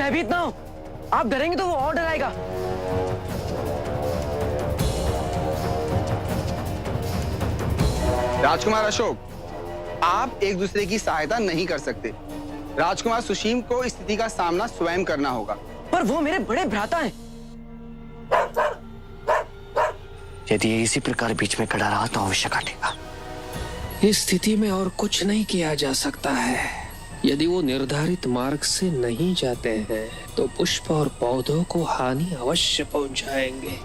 भयभीत ना हो। आप डरेंगे तो वो और डराएगा। राजकुमार अशोक, आप एक दूसरे की सहायता नहीं कर सकते। राजकुमार सुशीम को इस स्थिति का सामना स्वयं करना होगा। पर वो मेरे बड़े भ्राता हैं। यदि ये इसी प्रकार बीच में खड़ा रहा तो अवश्य काटेगा। इस स्थिति में और कुछ नहीं किया जा सकता है। यदि वो निर्धारित मार्ग से नहीं जाते हैं तो पुष्प और पौधों को हानि अवश्य पहुंचाएंगे।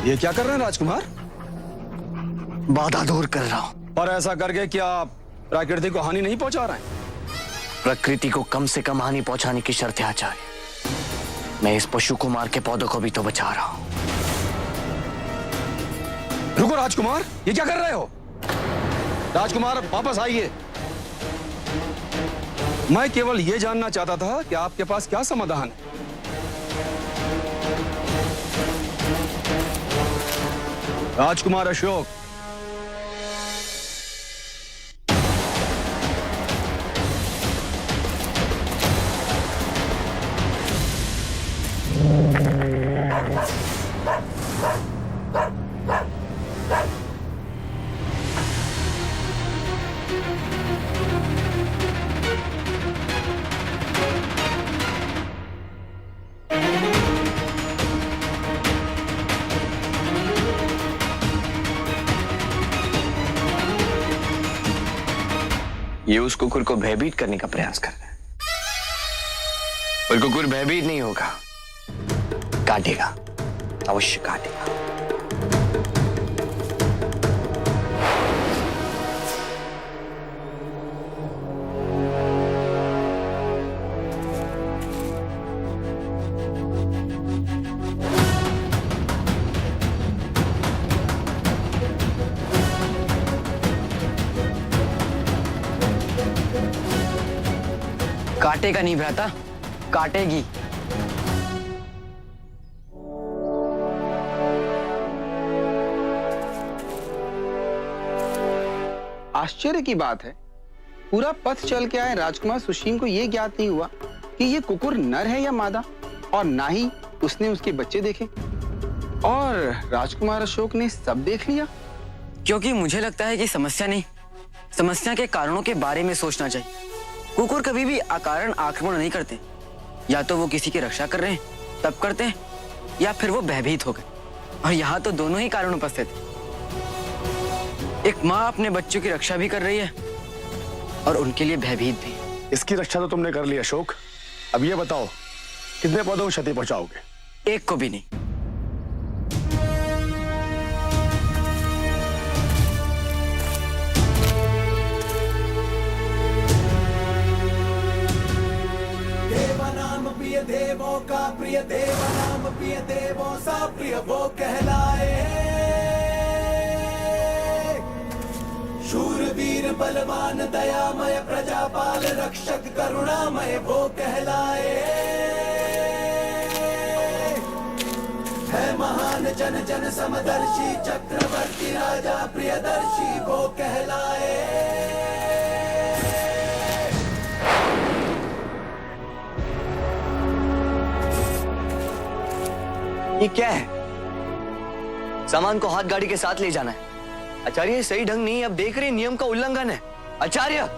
ये क्या कर रहे हैं राजकुमार? बाधा दूर कर रहा हूं। और ऐसा करके क्या आप प्रकृति को हानि नहीं पहुंचा रहे हैं? प्रकृति को कम से कम हानि पहुंचाने की शर्त है आचार्य। मैं इस पशु को मार के पौधों को भी तो बचा रहा हूं। रुको राजकुमार, ये क्या कर रहे हो? राजकुमार वापस आइए। मैं केवल ये जानना चाहता था कि आपके पास क्या समाधान है। राजकुमार अशोक, ये उस कुकुर को भयभीत करने का प्रयास कर रहा है। पर कुकुर भयभीत नहीं होगा, काटेगा, अवश्य काटेगा। काटेगा नहीं भ्राता, काटेगी। आश्चर्य की बात है, पूरा पथ चल के आए राजकुमार सुशीम को यह ज्ञात नहीं हुआ कि ये कुकुर नर है या मादा, और ना ही उसने उसके बच्चे देखे। और राजकुमार अशोक ने सब देख लिया। क्योंकि मुझे लगता है कि समस्या नहीं, समस्या के कारणों के बारे में सोचना चाहिए। कुकुर कभी भी अकारण आक्रमण नहीं करते। या तो वो किसी की रक्षा कर रहे हैं तब करते हैं, या फिर वो भयभीत हो गए। और यहाँ तो दोनों ही कारण उपस्थित हैं। एक माँ अपने बच्चों की रक्षा भी कर रही है और उनके लिए भयभीत भी। इसकी रक्षा तो तुमने कर ली अशोक। अब ये बताओ, कितने पौधों को क्षति पहुंचाओगे? एक को भी नहीं। प्रिय देवों का प्रिय देव नाम, प्रिय देवों सा प्रिय वो कहलाए। शूरवीर बलवान दयामय प्रजापाल रक्षक करुणामय वो कहलाए। है महान जन जन समदर्शी चक्रवर्ती राजा प्रियदर्शी वो कहलाए। ये क्या है? सामान को हाथ गाड़ी के साथ ले जाना है। आचार्य ये सही ढंग नहीं, अब देख रहे नियम का उल्लंघन है। आचार्य,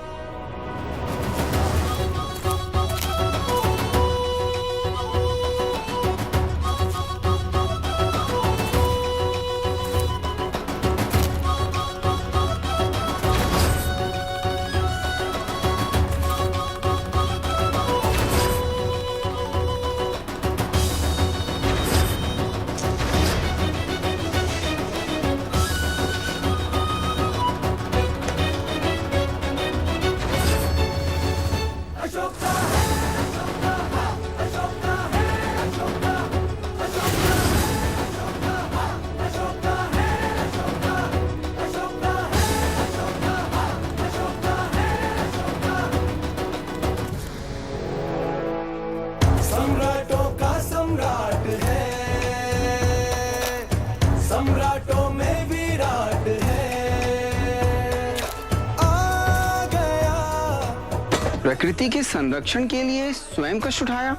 प्रकृति के संरक्षण के लिए स्वयं कष्ट उठाया,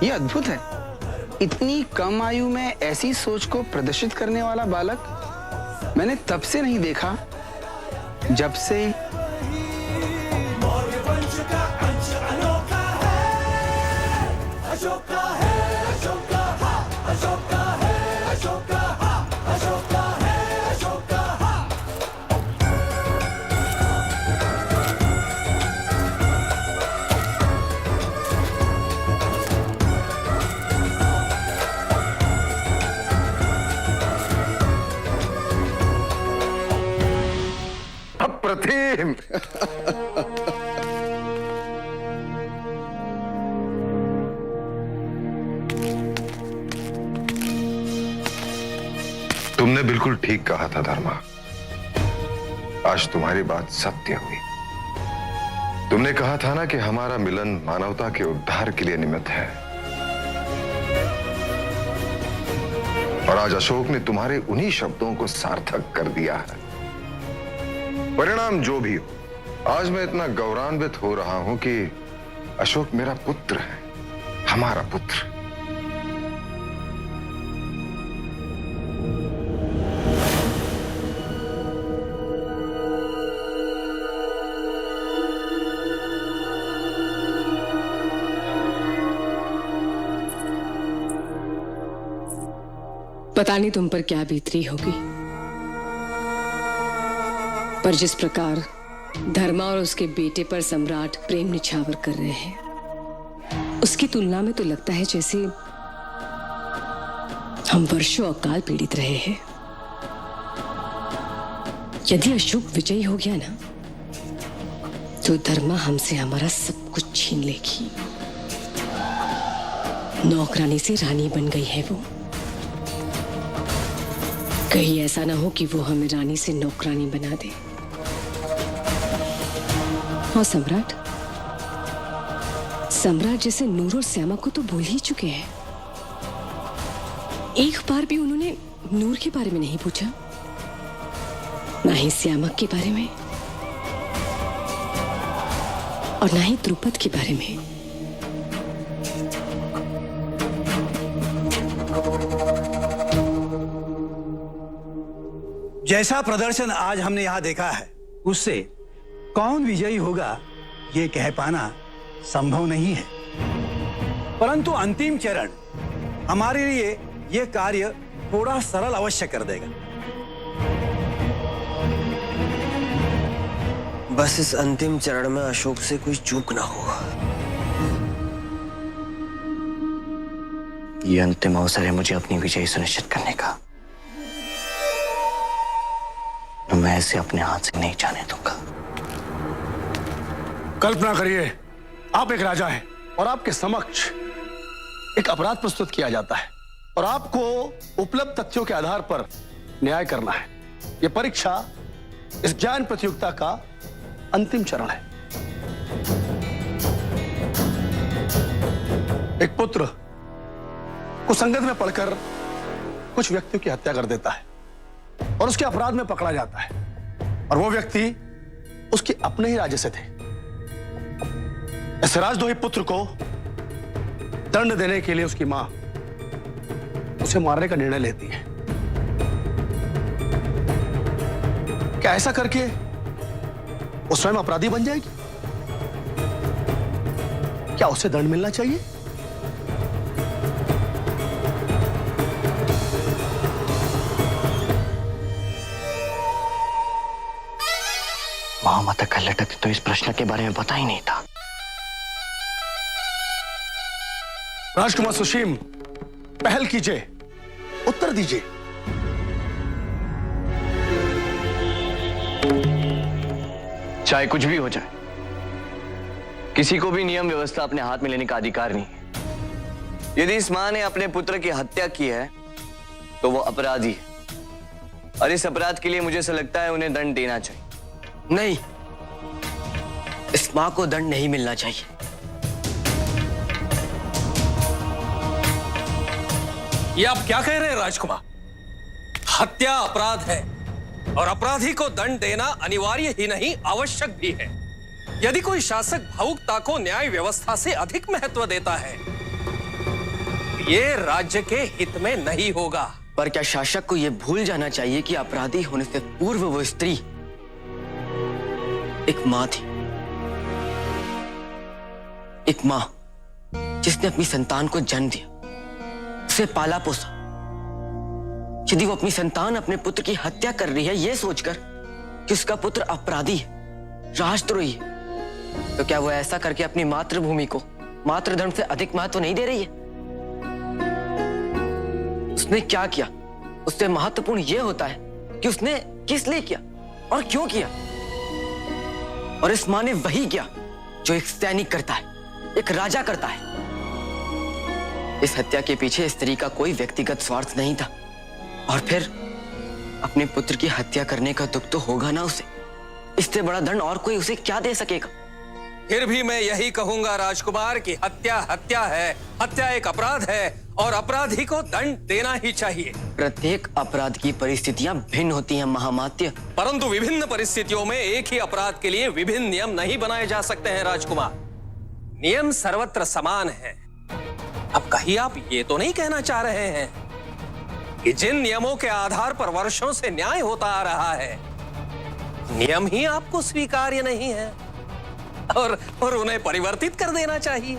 यह अद्भुत है। इतनी कम आयु में ऐसी सोच को प्रदर्शित करने वाला बालक मैंने तब से नहीं देखा जब से मौर्य वंश का अंश अनोखा है, अशोका है, अशोका हा, अशोका है, अशोका हा, अशोका है, अशोका हा। अप्रतिम। तुमने बिल्कुल ठीक कहा था धर्मा। आज तुम्हारी बात सत्य हुई। तुमने कहा था ना कि हमारा मिलन मानवता के उद्धार के लिए निमित्त है, और आज अशोक ने तुम्हारे उन्हीं शब्दों को सार्थक कर दिया है। परिणाम जो भी हो, आज मैं इतना गौरवान्वित हो रहा हूं कि अशोक मेरा पुत्र है, हमारा पुत्र। पता नहीं तुम पर क्या बीत रही होगी, पर जिस प्रकार धर्मा और उसके बेटे पर सम्राट प्रेम निछावर कर रहे हैं, उसकी तुलना में तो लगता है जैसे हम वर्षों अकाल पीड़ित रहे हैं। यदि अशोक विजयी हो गया ना, तो धर्मा हमसे हमारा सब कुछ छीन लेगी। नौकरानी से रानी बन गई है वो। कहीं ऐसा ना हो कि वो हमें रानी से नौकरानी बना दे। और सम्राट जैसे नूर और श्यामा को तो भूल ही चुके हैं। एक बार भी उन्होंने नूर के बारे में नहीं पूछा, ना ही श्यामा के बारे में, और ना ही द्रुपद के बारे में। जैसा प्रदर्शन आज हमने यहां देखा है, उससे कौन विजयी होगा ये कह पाना संभव नहीं है, परंतु अंतिम चरण हमारे लिए यह कार्य थोड़ा सरल अवश्य कर देगा। बस इस अंतिम चरण में अशोक से कोई चूक ना हो। ये अंतिम अवसर है मुझे अपनी विजय सुनिश्चित करने का, तो मैं इसे अपने हाथ से नहीं जाने दूंगा। कल्पना करिए, आप एक राजा हैं और आपके समक्ष एक अपराध प्रस्तुत किया जाता है, और आपको उपलब्ध तथ्यों के आधार पर न्याय करना है। यह परीक्षा इस ज्ञान प्रतियोगिता का अंतिम चरण है। एक पुत्र कुसंगत में पड़कर कुछ व्यक्तियों की हत्या कर देता है और उसके अपराध में पकड़ा जाता है, और वो व्यक्ति उसके अपने ही राज्य से थे। ऐसे राजद्रोही पुत्र को दंड देने के लिए उसकी मां उसे मारने का निर्णय लेती है। क्या ऐसा करके वो स्वयं अपराधी बन जाएगी? क्या उसे दंड मिलना चाहिए? महामाता कर्नाटक तो इस प्रश्न के बारे में पता ही नहीं था। राजकुमार सुशीम, पहल कीजिए, उत्तर दीजिए। चाहे कुछ भी हो जाए, किसी को भी नियम व्यवस्था अपने हाथ में लेने का अधिकार नहीं है। यदि इस मां ने अपने पुत्र की हत्या की है तो वो अपराधी है, और इस अपराध के लिए मुझे ऐसा लगता है उन्हें दंड देना चाहिए। नहीं, इस मां को दंड नहीं मिलना चाहिए। ये आप क्या कह रहे हैं राजकुमार? हत्या अपराध है और अपराधी को दंड देना अनिवार्य ही नहीं आवश्यक भी है। यदि कोई शासक भावुकता को न्याय व्यवस्था से अधिक महत्व देता है, ये राज्य के हित में नहीं होगा। पर क्या शासक को यह भूल जाना चाहिए कि अपराधी होने से पूर्व वो स्त्री एक मां थी, एक मां जिसने अपनी संतान को जन्म दिया, उसे पाला पोसा। यदि वो अपनी संतान अपने पुत्र की हत्या कर रही है यह सोचकर कि उसका पुत्र अपराधी है, राष्ट्रद्रोही है, तो क्या वो ऐसा करके अपनी मातृभूमि को मातृधर्म से अधिक महत्व नहीं दे रही है? उसने क्या किया उससे महत्वपूर्ण यह होता है कि उसने किस लिए किया और क्यों किया। और इस मां ने वही किया जो एक सैनिक करता है, एक राजा करता है। इस हत्या के पीछे स्त्री का कोई व्यक्तिगत स्वार्थ नहीं था। और फिर अपने पुत्र की हत्या करने का दुख तो होगा ना उसे। इससे बड़ा दंड और कोई उसे क्या दे सकेगा? फिर भी मैं यही कहूंगा राजकुमार कि हत्या हत्या है, हत्या एक अपराध है और अपराधी को दंड देना ही चाहिए। प्रत्येक अपराध की परिस्थितियां भिन्न होती हैं महामात्य। परंतु विभिन्न परिस्थितियों में एक ही अपराध के लिए विभिन्न नियम नहीं बनाए जा सकते हैं राजकुमार। नियम सर्वत्र समान है। अब कहीं आप ये तो नहीं कहना चाह रहे हैं कि जिन नियमों के आधार पर वर्षों से न्याय होता आ रहा है, नियम ही आपको स्वीकार्य नहीं है और उन्हें परिवर्तित कर देना चाहिए?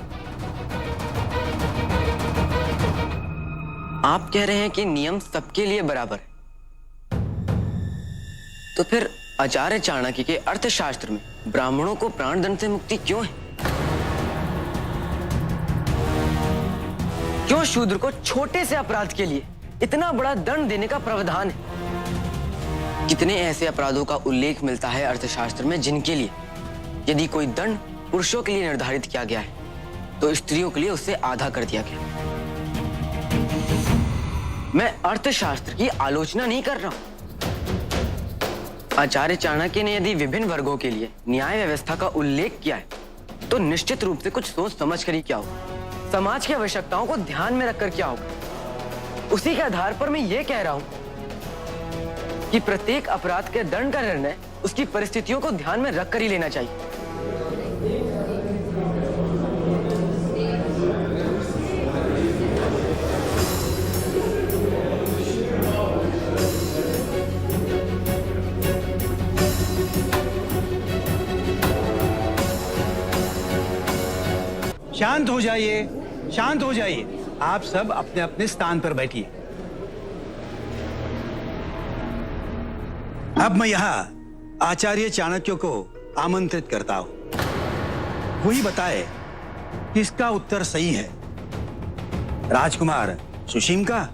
आप कह रहे हैं कि नियम सबके लिए बराबर है, तो फिर आचार्य चाणक्य के अर्थशास्त्र में ब्राह्मणों को प्राणदंड से मुक्ति क्यों है? क्यों शूद्र को छोटे से अपराध के लिए इतना बड़ा दंड देने का प्रावधान है? कितने ऐसे अपराधों का उल्लेख मिलता है अर्थशास्त्र में जिनके लिए यदि कोई दंड पुरुषों के लिए निर्धारित किया गया है तो स्त्रियों के लिए उससे आधा कर दिया गया। मैं अर्थशास्त्र की आलोचना नहीं कर रहा हूं। आचार्य चाणक्य ने यदि विभिन्न वर्गों के लिए न्याय व्यवस्था का उल्लेख किया है तो निश्चित रूप से कुछ सोच समझ कर ही क्या होगा, समाज की आवश्यकताओं को ध्यान में रखकर क्या होगा। उसी के आधार पर मैं ये कह रहा हूं कि प्रत्येक अपराध के दंड का निर्णय उसकी परिस्थितियों को ध्यान में रखकर ही लेना चाहिए। शांत हो जाइए, शांत हो जाइए। आप सब अपने अपने स्थान पर बैठिए। अब मैं यहाँ आचार्य चाणक्य को आमंत्रित करता हूं। वही बताए कि इसका उत्तर सही है राजकुमार सुशीम का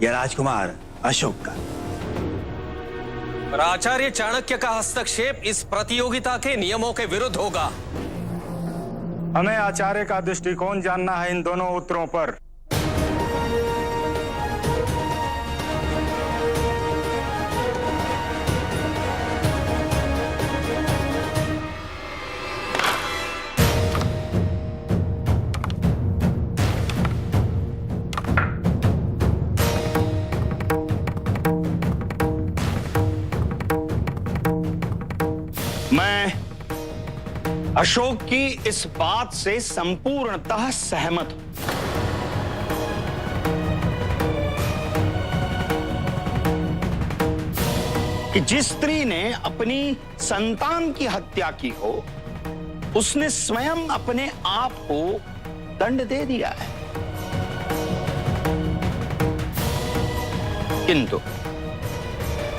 या राजकुमार अशोक का। और आचार्य चाणक्य का हस्तक्षेप इस प्रतियोगिता के नियमों के विरुद्ध होगा। हमें आचार्य का दृष्टिकोण जानना है इन दोनों उत्तरों पर। मैं अशोक की इस बात से संपूर्णतः सहमत हूं कि जिस स्त्री ने अपनी संतान की हत्या की हो उसने स्वयं अपने आप को दंड दे दिया है। किंतु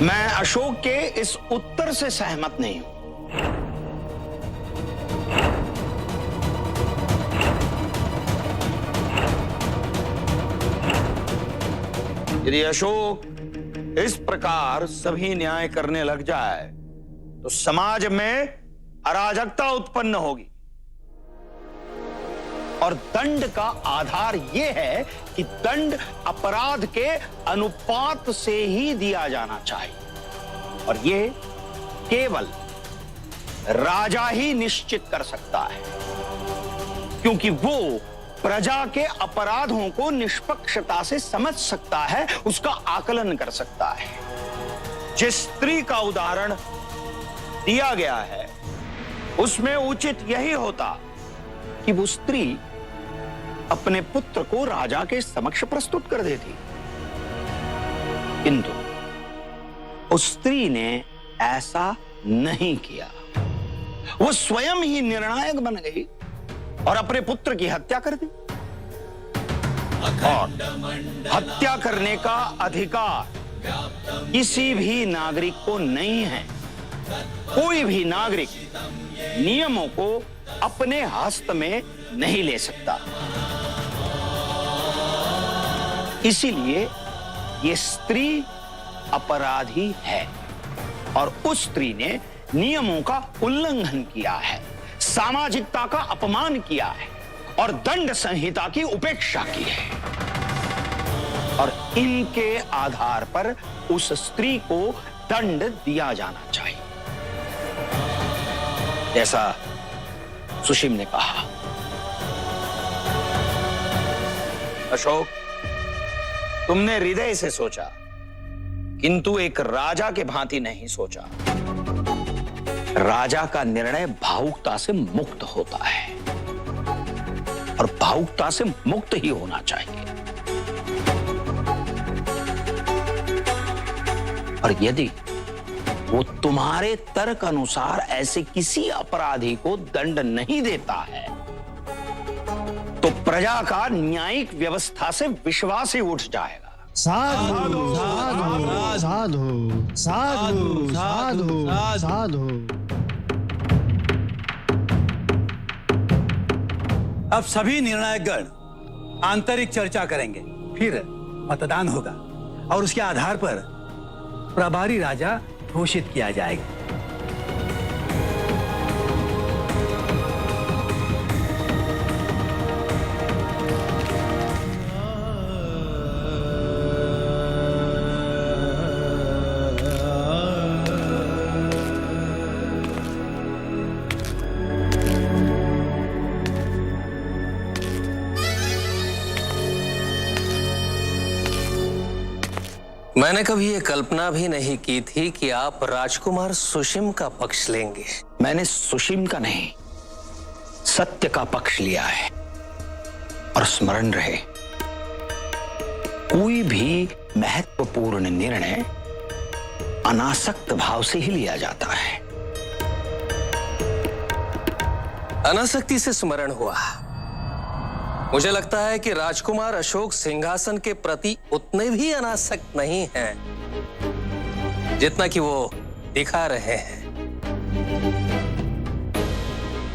मैं अशोक के इस उत्तर से सहमत नहीं हूं। यदि अशोक इस प्रकार सभी न्याय करने लग जाए तो समाज में अराजकता उत्पन्न होगी। और दंड का आधार यह है कि दंड अपराध के अनुपात से ही दिया जाना चाहिए और यह केवल राजा ही निश्चित कर सकता है, क्योंकि वो प्रजा के अपराधों को निष्पक्षता से समझ सकता है, उसका आकलन कर सकता है। जिस स्त्री का उदाहरण दिया गया है उसमें उचित यही होता कि वो स्त्री अपने पुत्र को राजा के समक्ष प्रस्तुत कर देती, किंतु उस स्त्री ने ऐसा नहीं किया। वो स्वयं ही निर्णायक बन गई और अपने पुत्र की हत्या कर दी। और हत्या करने का अधिकार किसी भी नागरिक को नहीं है। कोई भी नागरिक नियमों को अपने हस्त में नहीं ले सकता। इसीलिए ये स्त्री अपराधी है और उस स्त्री ने नियमों का उल्लंघन किया है, सामाजिकता का अपमान किया है और दंड संहिता की उपेक्षा की है। और इनके आधार पर उस स्त्री को दंड दिया जाना चाहिए, जैसा सुशीम ने कहा। अशोक, तुमने हृदय से सोचा, किंतु एक राजा के भांति नहीं सोचा। राजा का निर्णय भावुकता से मुक्त होता है और भावुकता से मुक्त ही होना चाहिए। और यदि वो तुम्हारे तर्क अनुसार ऐसे किसी अपराधी को दंड नहीं देता है, तो प्रजा का न्यायिक व्यवस्था से विश्वास ही उठ जाएगा। साधु साधु साधु साधु साधु साधु। अब सभी निर्णायकगण आंतरिक चर्चा करेंगे, फिर मतदान होगा और उसके आधार पर प्रभारी राजा घोषित किया जाएगा। मैंने कभी ये कल्पना भी नहीं की थी कि आप राजकुमार सुशीम का पक्ष लेंगे। मैंने सुशीम का नहीं, सत्य का पक्ष लिया है। और स्मरण रहे, कोई भी महत्वपूर्ण निर्णय अनासक्त भाव से ही लिया जाता है। अनासक्ति से स्मरण हुआ, मुझे लगता है कि राजकुमार अशोक सिंहासन के प्रति उतने भी अनासक्त नहीं हैं जितना कि वो दिखा रहे हैं।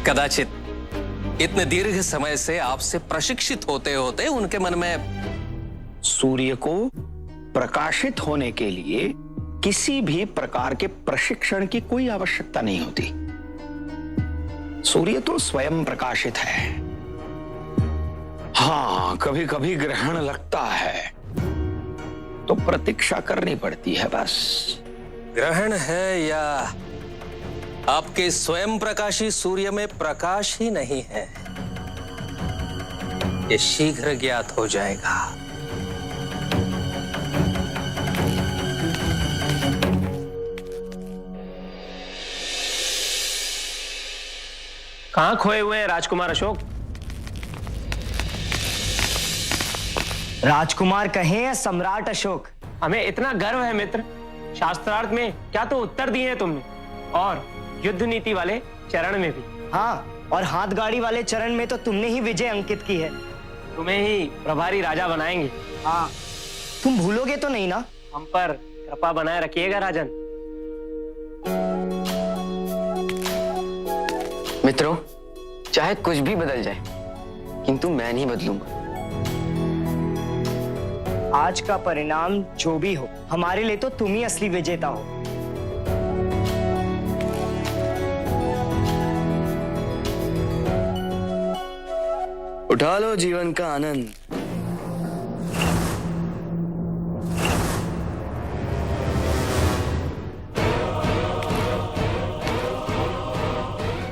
कदाचित इतने दीर्घ समय से आपसे प्रशिक्षित होते होते उनके मन में सूर्य को प्रकाशित होने के लिए किसी भी प्रकार के प्रशिक्षण की कोई आवश्यकता नहीं होती। सूर्य तो स्वयं प्रकाशित है। हाँ, कभी कभी ग्रहण लगता है तो प्रतीक्षा करनी पड़ती है बस। ग्रहण है या आपके स्वयं प्रकाशी सूर्य में प्रकाश ही नहीं है, ये शीघ्र ज्ञात हो जाएगा। कहां खोए हुए हैं राजकुमार अशोक? राजकुमार कहे या सम्राट अशोक? हमें इतना गर्व है मित्र, शास्त्रार्थ में क्या तो उत्तर दिए हैं तुमने, और युद्ध नीति वाले चरण में भी। हाँ, और हाथ गाड़ी वाले चरण में तो तुमने ही विजय अंकित की है। तुम्हें ही प्रभारी राजा बनाएंगे। हाँ, तुम भूलोगे तो नहीं ना? हम पर कृपा बनाए रखिएगा राजन। मित्रों, चाहे कुछ भी बदल जाए, किंतु मैं नहीं बदलूंगा। आज का परिणाम जो भी हो, हमारे लिए तो तुम ही असली विजेता हो। उठा लो जीवन का आनंद।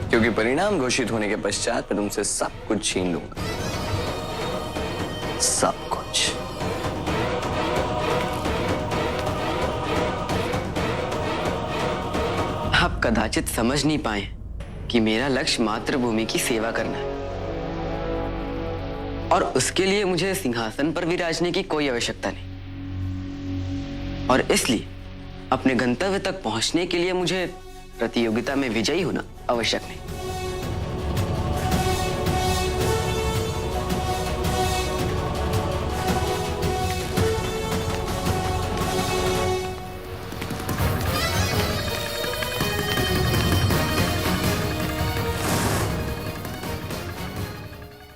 क्योंकि परिणाम घोषित होने के पश्चात मैं तुमसे सब कुछ छीन लूंगा, सब कुछ। आप कदाचित समझ नहीं पाए कि मेरा लक्ष्य मातृभूमि की सेवा करना है और उसके लिए मुझे सिंहासन पर विराजने की कोई आवश्यकता नहीं। और इसलिए अपने गंतव्य तक पहुंचने के लिए मुझे प्रतियोगिता में विजयी होना आवश्यक नहीं।